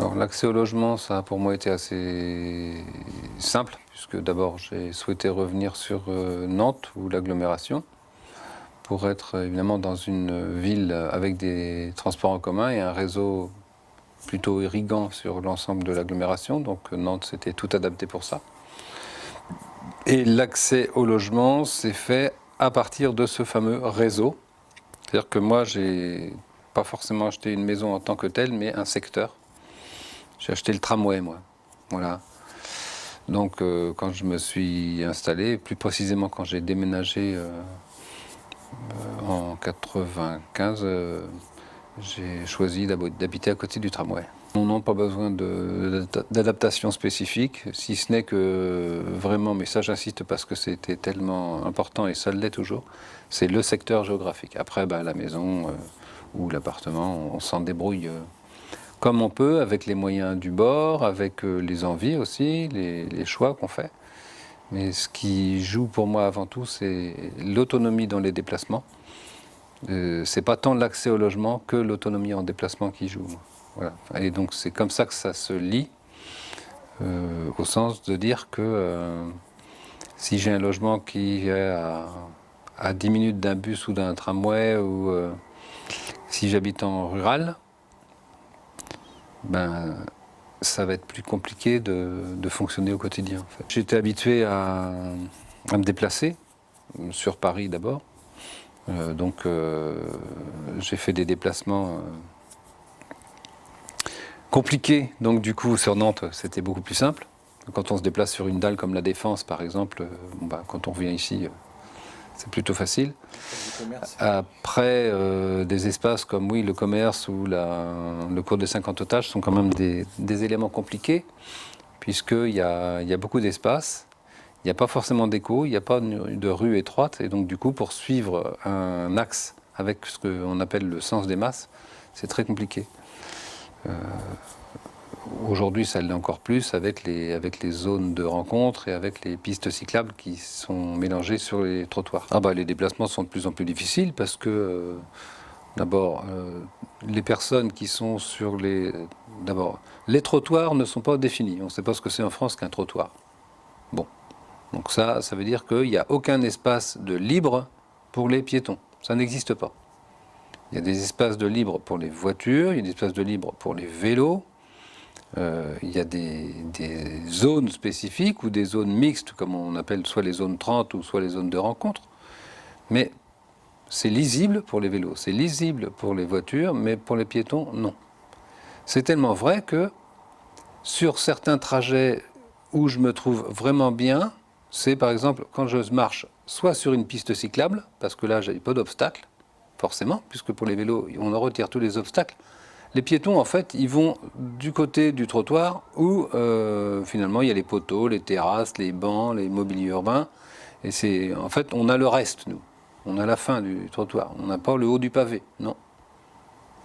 Alors l'accès au logement, ça a pour moi été assez simple, puisque d'abord j'ai souhaité revenir sur Nantes ou l'agglomération, pour être évidemment dans une ville avec des transports en commun et un réseau plutôt irriguant sur l'ensemble de l'agglomération. Donc Nantes, c'était tout adapté pour ça. Et l'accès au logement s'est fait à partir de ce fameux réseau. C'est-à-dire que moi, j'ai pas forcément acheté une maison en tant que telle, mais un secteur. J'ai acheté le tramway, moi. Voilà. Donc, quand je me suis installé, plus précisément quand j'ai déménagé en 95, j'ai choisi d'habiter à côté du tramway. On n'a pas besoin d'adaptation spécifique, si ce n'est que vraiment, mais ça j'insiste parce que c'était tellement important et ça l'est toujours, c'est le secteur géographique. Après, la maison ou l'appartement, on s'en débrouille comme on peut, avec les moyens du bord, avec les envies aussi, les choix qu'on fait. Mais ce qui joue pour moi avant tout, c'est l'autonomie dans les déplacements. C'est pas tant l'accès au logement que l'autonomie en déplacement qui joue. Voilà. Et donc c'est comme ça que ça se lie, au sens de dire que si j'ai un logement qui est à 10 minutes d'un bus ou d'un tramway, ou si j'habite en rural, ça va être plus compliqué de fonctionner au quotidien. En fait. J'étais habitué à me déplacer, sur Paris d'abord. Donc j'ai fait des déplacements compliqués. Donc du coup sur Nantes c'était beaucoup plus simple. Quand on se déplace sur une dalle comme la Défense par exemple, quand on vient ici c'est plutôt facile. Après des espaces comme le commerce ou le cours des 50 otages sont quand même des éléments compliqués puisqu'il y a beaucoup d'espace. Il n'y a pas forcément d'écho, il n'y a pas de rue étroite, et donc du coup, pour suivre un axe avec ce qu'on appelle le sens des masses, c'est très compliqué. Aujourd'hui, ça l'est encore plus avec les zones de rencontre et avec les pistes cyclables qui sont mélangées sur les trottoirs. Les déplacements sont de plus en plus difficiles parce que, d'abord, les personnes qui sont sur les... D'abord, les trottoirs ne sont pas définis. On ne sait pas ce que c'est en France qu'un trottoir. Bon. Donc ça veut dire qu'il n'y a aucun espace de libre pour les piétons. Ça n'existe pas. Il y a des espaces de libre pour les voitures, il y a des espaces de libre pour les vélos, il y a des zones spécifiques ou des zones mixtes, comme on appelle soit les zones 30 ou soit les zones de rencontre. Mais c'est lisible pour les vélos, c'est lisible pour les voitures, mais pour les piétons, non. C'est tellement vrai que sur certains trajets où je me trouve vraiment bien, c'est par exemple quand je marche soit sur une piste cyclable, parce que là j'ai pas d'obstacles, forcément, puisque pour les vélos on en retire tous les obstacles. Les piétons en fait ils vont du côté du trottoir où finalement il y a les poteaux, les terrasses, les bancs, les mobiliers urbains, et c'est en fait on a le reste nous, on a la fin du trottoir, on n'a pas le haut du pavé, non.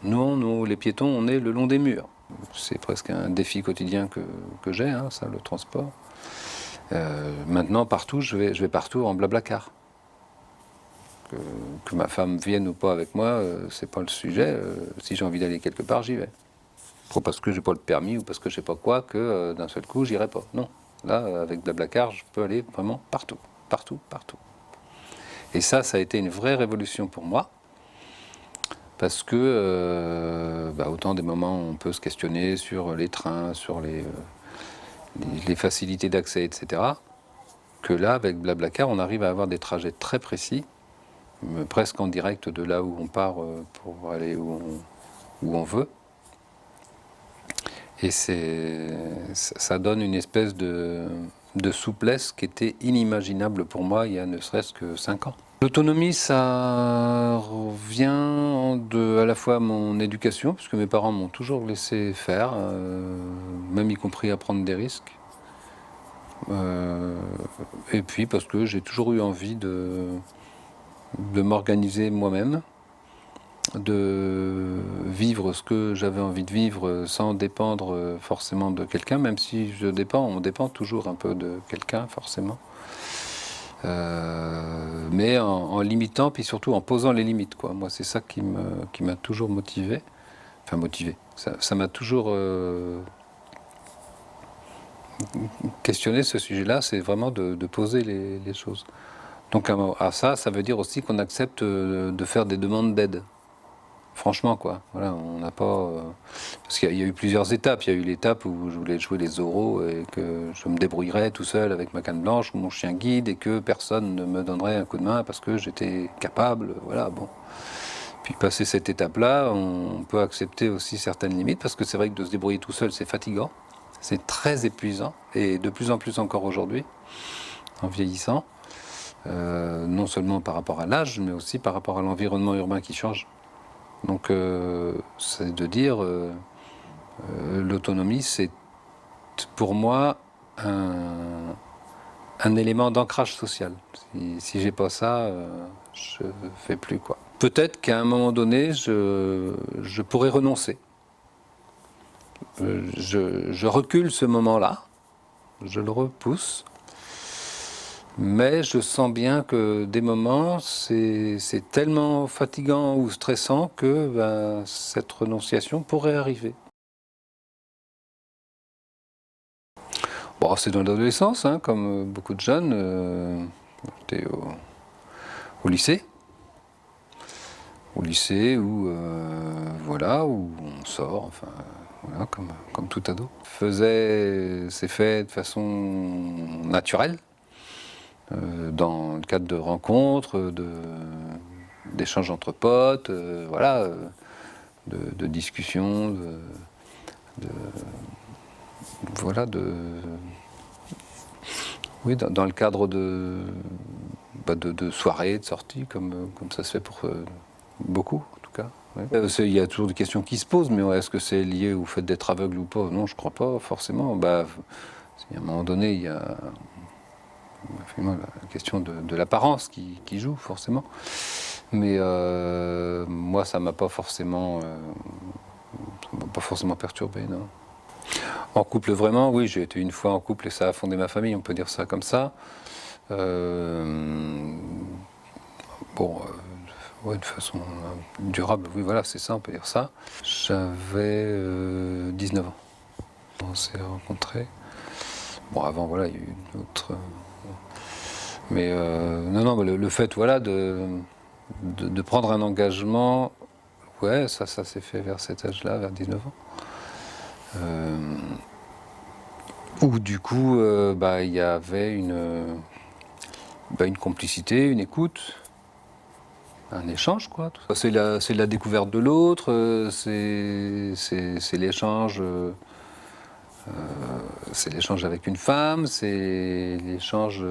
Nous les piétons on est le long des murs. C'est presque un défi quotidien que j'ai, ça, le transport. Maintenant, partout, je vais partout en blablacar. Que ma femme vienne ou pas avec moi, c'est pas le sujet. Si j'ai envie d'aller quelque part, j'y vais. Pas parce que j'ai pas le permis ou parce que je sais pas quoi, que d'un seul coup, j'irai pas. Non. Là, avec blablacar, je peux aller vraiment partout. Partout, partout. Et ça a été une vraie révolution pour moi. Parce que, autant des moments où on peut se questionner sur les trains, sur les facilités d'accès, etc., que là, avec Blablacar, on arrive à avoir des trajets très précis, presque en direct de là où on part pour aller où on veut. Et ça donne une espèce de souplesse qui était inimaginable pour moi il y a ne serait-ce que 5 ans. L'autonomie, ça revient à la fois à mon éducation, puisque mes parents m'ont toujours laissé faire, même y compris à prendre des risques. Et puis parce que j'ai toujours eu envie de m'organiser moi-même, de vivre ce que j'avais envie de vivre sans dépendre forcément de quelqu'un, même si on dépend toujours un peu de quelqu'un forcément. Mais en limitant, puis surtout en posant les limites, quoi. Moi, c'est ça qui m'a toujours motivé. enfin motivé. Ça m'a toujours questionné ce sujet-là, c'est vraiment de poser les choses. Donc ça veut dire aussi qu'on accepte de faire des demandes d'aide. Franchement, quoi. Voilà, on n'a pas. Parce qu'il y a eu plusieurs étapes. Il y a eu l'étape où je voulais jouer les oraux et que je me débrouillerais tout seul avec ma canne blanche ou mon chien guide et que personne ne me donnerait un coup de main parce que j'étais capable. Voilà, bon. Puis passer cette étape-là, on peut accepter aussi certaines limites parce que c'est vrai que de se débrouiller tout seul, c'est fatigant. C'est très épuisant et de plus en plus encore aujourd'hui, en vieillissant. Non seulement par rapport à l'âge, mais aussi par rapport à l'environnement urbain qui change. Donc c'est de dire l'autonomie, c'est pour moi un élément d'ancrage social. Si j'ai pas ça, je fais plus quoi. Peut-être qu'à un moment donné, je pourrais renoncer. Je recule ce moment-là, je le repousse. Mais je sens bien que des moments, c'est tellement fatigant ou stressant que ben, cette renonciation pourrait arriver. Bon, c'est dans l'adolescence, hein, comme beaucoup de jeunes. J'étais au lycée. Au lycée où, voilà, où on sort, enfin, voilà, comme tout ado. C'est fait de façon naturelle. Dans le cadre de rencontres, d'échanges entre potes, voilà, de discussions, voilà, oui, dans le cadre de soirées, de sorties, comme ça se fait pour beaucoup, en tout cas. Ouais. Il y a toujours des questions qui se posent, mais ouais, est-ce que c'est lié au fait d'être aveugle ou pas? Non, je crois pas forcément. Bah, à un moment donné, il y a la question de l'apparence qui joue forcément. Mais moi, ça m'a pas forcément perturbé, non. En couple, vraiment, oui, j'ai été une fois en couple et ça a fondé ma famille, on peut dire ça comme ça. Bon, ouais, de façon durable, oui, voilà, c'est ça, on peut dire ça. J'avais 19 ans. On s'est rencontrés. Bon, avant, voilà, il y a eu une autre. Mais non, le fait, voilà, de prendre un engagement, ouais, ça s'est fait vers cet âge-là, vers 19 ans. Où du coup, bah, il y avait une complicité, une écoute, un échange, quoi. C'est la découverte de l'autre, c'est l'échange. C'est l'échange avec une femme, c'est l'échange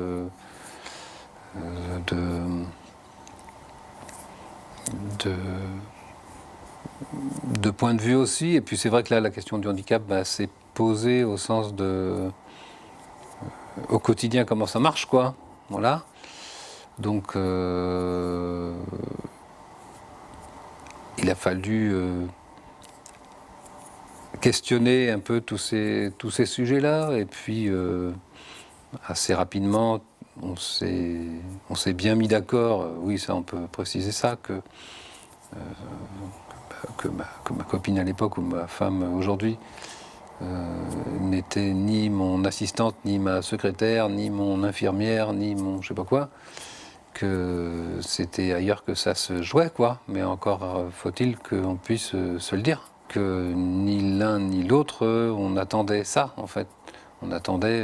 de points de vue aussi. Et puis c'est vrai que là, la question du handicap, bah, c'est posée au sens au quotidien, comment ça marche, quoi. Voilà. Donc, il a fallu questionner un peu tous ces sujets-là. Et puis, assez rapidement, on s'est bien mis d'accord, oui, ça, on peut préciser ça, que ma copine à l'époque ou ma femme aujourd'hui n'était ni mon assistante, ni ma secrétaire, ni mon infirmière, ni mon je sais pas quoi, que c'était ailleurs que ça se jouait, quoi. Mais encore faut-il qu'on puisse se le dire, que ni l'un ni l'autre, on attendait ça, en fait. On attendait,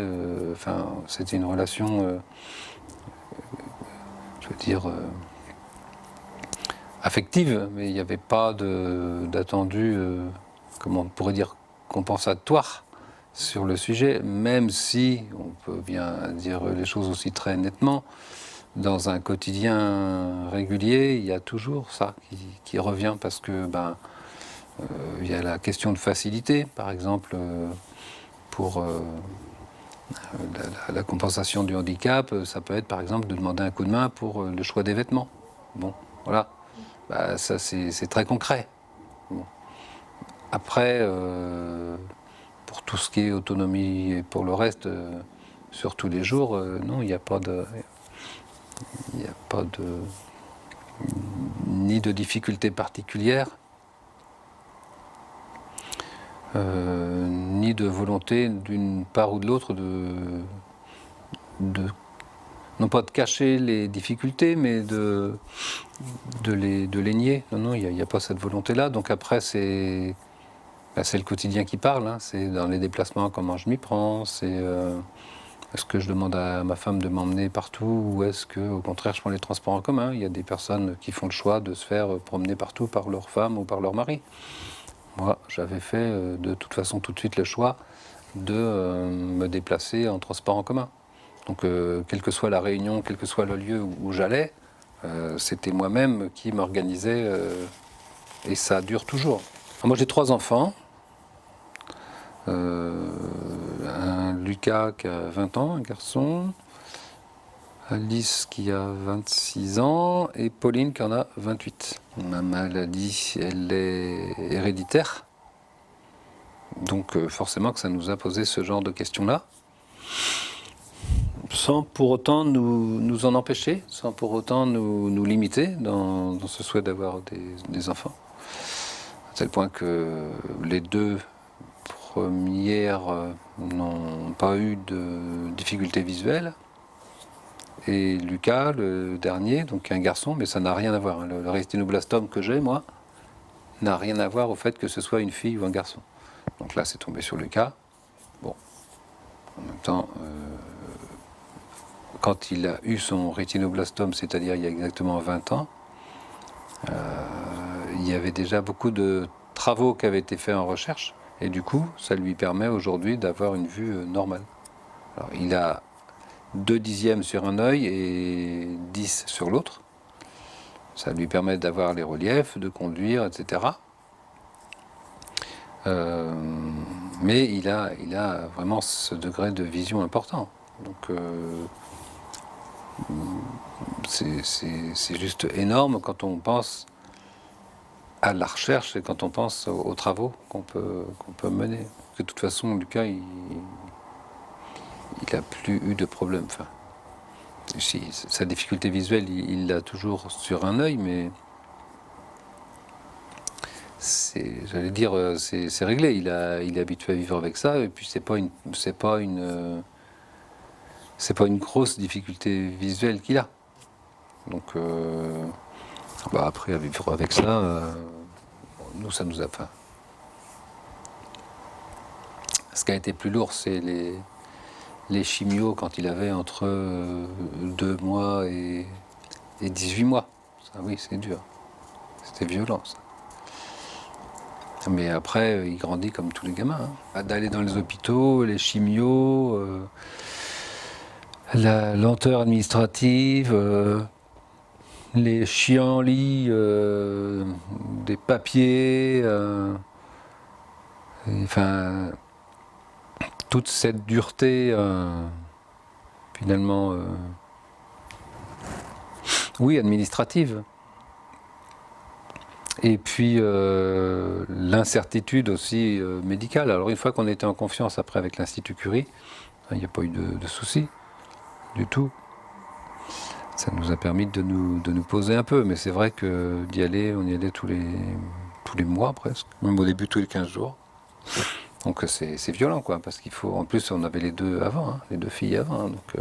enfin, c'était une relation, je veux dire, affective, mais il n'y avait pas d'attendu, comment on pourrait dire, compensatoire sur le sujet, même si, on peut bien dire les choses aussi très nettement, dans un quotidien régulier, il y a toujours ça qui revient, parce que il y a la question de facilité, par exemple, pour la compensation du handicap, ça peut être par exemple de demander un coup de main pour le choix des vêtements. Bon, voilà. Bah, ça, c'est très concret. Bon. Après, pour tout ce qui est autonomie et pour le reste, sur tous les jours, non, il n'y a pas de. Il n'y a pas ni de difficulté particulière, ni de volonté d'une part ou de l'autre non pas de cacher les difficultés, mais de les nier. Non, non, il n'y a pas cette volonté-là. Donc après, c'est le quotidien qui parle. Hein. C'est dans les déplacements, comment je m'y prends. C'est est-ce que je demande à ma femme de m'emmener partout, ou est-ce que, au contraire, je prends les transports en commun. Il y a des personnes qui font le choix de se faire promener partout par leur femme ou par leur mari. Moi, j'avais fait de toute façon tout de suite le choix de me déplacer en transport en commun. Donc, quelle que soit la réunion, quel que soit le lieu où j'allais, c'était moi-même qui m'organisais, et ça dure toujours. Alors, moi, j'ai 3 enfants. Un Lucas qui a 20 ans, un garçon. Alice qui a 26 ans et Pauline qui en a 28. Ma maladie, elle est héréditaire. Donc forcément que ça nous a posé ce genre de questions-là. Sans pour autant nous en empêcher, sans pour autant nous limiter dans ce souhait d'avoir des enfants. À tel point que les 2 premières n'ont pas eu de difficultés visuelles. Et Lucas, le dernier, donc un garçon, mais ça n'a rien à voir. Hein. Le rétinoblastome que j'ai, moi, n'a rien à voir au fait que ce soit une fille ou un garçon. Donc là, c'est tombé sur Lucas. Bon, en même temps, quand il a eu son rétinoblastome, c'est-à-dire il y a exactement 20 ans, il y avait déjà beaucoup de travaux qui avaient été faits en recherche, et du coup, ça lui permet aujourd'hui d'avoir une vue normale. Alors, il a 2 dixièmes sur un œil et 10 sur l'autre. Ça lui permet d'avoir les reliefs, de conduire, etc. Mais il a vraiment ce degré de vision important. Donc c'est juste énorme quand on pense à la recherche et quand on pense aux travaux qu'on peut mener. Parce que de toute façon, Lucas, il n'a plus eu de problème. Enfin, si, sa difficulté visuelle, il l'a toujours sur un œil, mais j'allais dire, c'est réglé. Il est habitué à vivre avec ça, et puis c'est pas une grosse difficulté visuelle qu'il a. Donc, après, à vivre avec ça, nous, ça nous a pas. Ce qui a été plus lourd, c'est les chimios quand il avait entre 2 mois et 18 mois. Ça, oui, c'est dur. C'était violent, ça. Mais après, il grandit comme tous les gamins. Hein. D'aller dans les hôpitaux, les chimios, la lenteur administrative, les chienlits, des papiers, enfin, toute cette dureté, finalement, oui, administrative. Et puis l'incertitude aussi médicale. Alors une fois qu'on était en confiance après avec l'Institut Curie, il n'y a pas eu de soucis du tout. Ça nous a permis de nous poser un peu, mais c'est vrai que d'y aller, on y allait tous les mois presque, même au début tous les 15 jours. Donc c'est violent quoi, parce qu'il faut, en plus on avait les 2 avant, hein, les 2 filles avant, donc